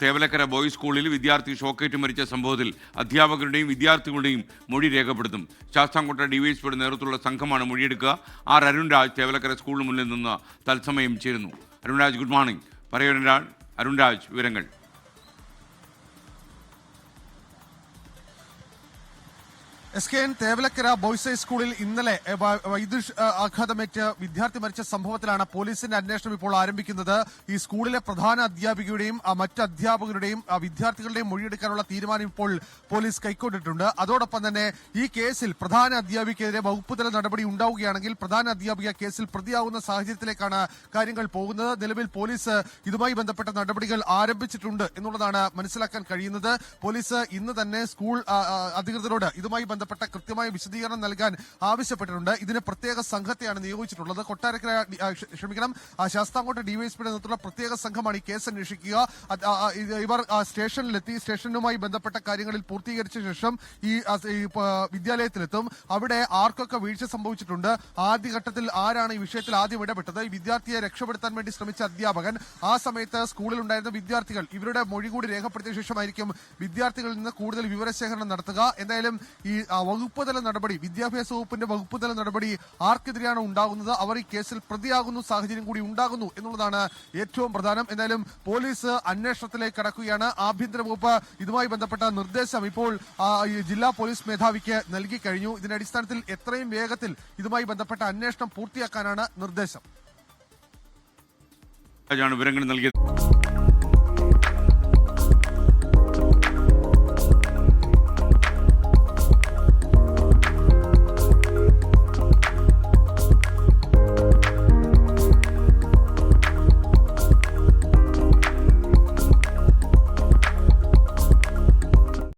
Thevalakkara boys സ്കൂളിൽ വിദ്യാർത്ഥി ഷോക്കേറ്റ് മരിച്ച സംഭവത്തിൽ അധ്യാപകരുടെയും വിദ്യാർത്ഥികളുടെയും മൊഴി രേഖപ്പെടുത്തും. ശാസ്താംകോട്ട ഡിവൈഎസ്പിയുടെ നേതൃത്വത്തിലുള്ള സംഘമാണ് മൊഴിയെടുക്കുക. ആർ അരുൺരാജ് തേവലക്കര സ്കൂളിന് മുന്നിൽ നിന്ന് തത്സമയം ചേരുന്നു. Arunraj, good morning. അരുൺരാജ്, വിവരങ്ങൾ. SKN തേവലക്കര ബോയ്സ് സ്കൂളിൽ ഇന്നലെ വൈദ്യുതി ആഘാതമേറ്റ് വിദ്യാർത്ഥി മരിച്ച സംഭവത്തിലാണ് പോലീസിന്റെ അന്വേഷണം ഇപ്പോൾ ആരംഭിക്കുന്നത്. ഈ സ്കൂളിലെ പ്രധാന അധ്യാപികയുടെയും മറ്റ് അധ്യാപകരുടെയും വിദ്യാർത്ഥികളുടെയും മൊഴിയെടുക്കാനുള്ള തീരുമാനം ഇപ്പോൾ പോലീസ് കൈക്കൊണ്ടിട്ടുണ്ട്. അതോടൊപ്പം തന്നെ ഈ കേസിൽ പ്രധാന അധ്യാപികയ്ക്കെതിരെ വകുപ്പുതല നടപടി ഉണ്ടാവുകയാണെങ്കിൽ പ്രധാന അധ്യാപിക കേസിൽ പ്രതിയാവുന്ന സാഹചര്യത്തിലേക്കാണ് കാര്യങ്ങൾ പോകുന്നത്. നിലവിൽ പോലീസ് ഇതുമായി ബന്ധപ്പെട്ട നടപടികൾ ആരംഭിച്ചിട്ടുണ്ട് എന്നുള്ളതാണ് മനസ്സിലാക്കാൻ കഴിയുന്നത്. പോലീസ് ഇന്ന് തന്നെ സ്കൂൾ അധികൃതരോട് ഇതുമായി ബന്ധപ്പെട്ട കൃത്യമായ വിശദീകരണം നൽകാൻ ആവശ്യപ്പെട്ടിട്ടുണ്ട്. ഇതിന് പ്രത്യേക സംഘത്തെയാണ് നിയോഗിച്ചിട്ടുള്ളത്. ശാസ്താംകോട്ട ഡിവൈഎസ്പിയുടെ നേതൃത്വത്തിലുള്ള പ്രത്യേക സംഘമാണ് ഈ കേസ് അന്വേഷിക്കുക. ഇവർ സ്റ്റേഷനിലെത്തി സ്റ്റേഷനുമായി ബന്ധപ്പെട്ട കാര്യങ്ങളിൽ പൂർത്തീകരിച്ച ശേഷം ഈ വിദ്യാലയത്തിലെത്തും. അവിടെ ആർക്കൊക്കെ വീഴ്ച സംഭവിച്ചിട്ടുണ്ട്, ആദ്യഘട്ടത്തിൽ ആരാണ് ഈ വിഷയത്തിൽ ആദ്യം ഇടപെട്ടത്, ഈ വിദ്യാർത്ഥിയെ രക്ഷപ്പെടുത്താൻ വേണ്ടി ശ്രമിച്ച അധ്യാപകൻ, ആ സമയത്ത് സ്കൂളിൽ ഉണ്ടായിരുന്ന വിദ്യാർത്ഥികൾ, ഇവരുടെ മൊഴി കൂടി രേഖപ്പെടുത്തിയ ശേഷമായിരിക്കും വിദ്യാർത്ഥികളിൽ നിന്ന് കൂടുതൽ വിവരശേഖരണം നടത്തുക. എന്തായാലും ഈ വകുപ്പുതല നടപടി, വിദ്യാഭ്യാസ വകുപ്പിന്റെ വകുപ്പുതല നടപടി ആർക്കെതിരെയാണ് ഉണ്ടാകുന്നത്, അവർ ഈ കേസിൽ പ്രതിയാകുന്ന സാഹചര്യം കൂടി ഉണ്ടാകുന്നു എന്നുള്ളതാണ് ഏറ്റവും പ്രധാനം. എന്തായാലും പോലീസ് അന്വേഷണത്തിലേക്ക് കടക്കുകയാണ്. ആഭ്യന്തര വകുപ്പ് ഇതുമായി ബന്ധപ്പെട്ട നിർദ്ദേശം ഇപ്പോൾ ജില്ലാ പോലീസ് മേധാവിക്ക് നൽകി കഴിഞ്ഞു. ഇതിന്റെ അടിസ്ഥാനത്തിൽ എത്രയും വേഗത്തിൽ ഇതുമായി ബന്ധപ്പെട്ട അന്വേഷണം പൂർത്തിയാക്കാനാണ് നിർദ്ദേശം. വിവരങ്ങൾ നൽകിയത്.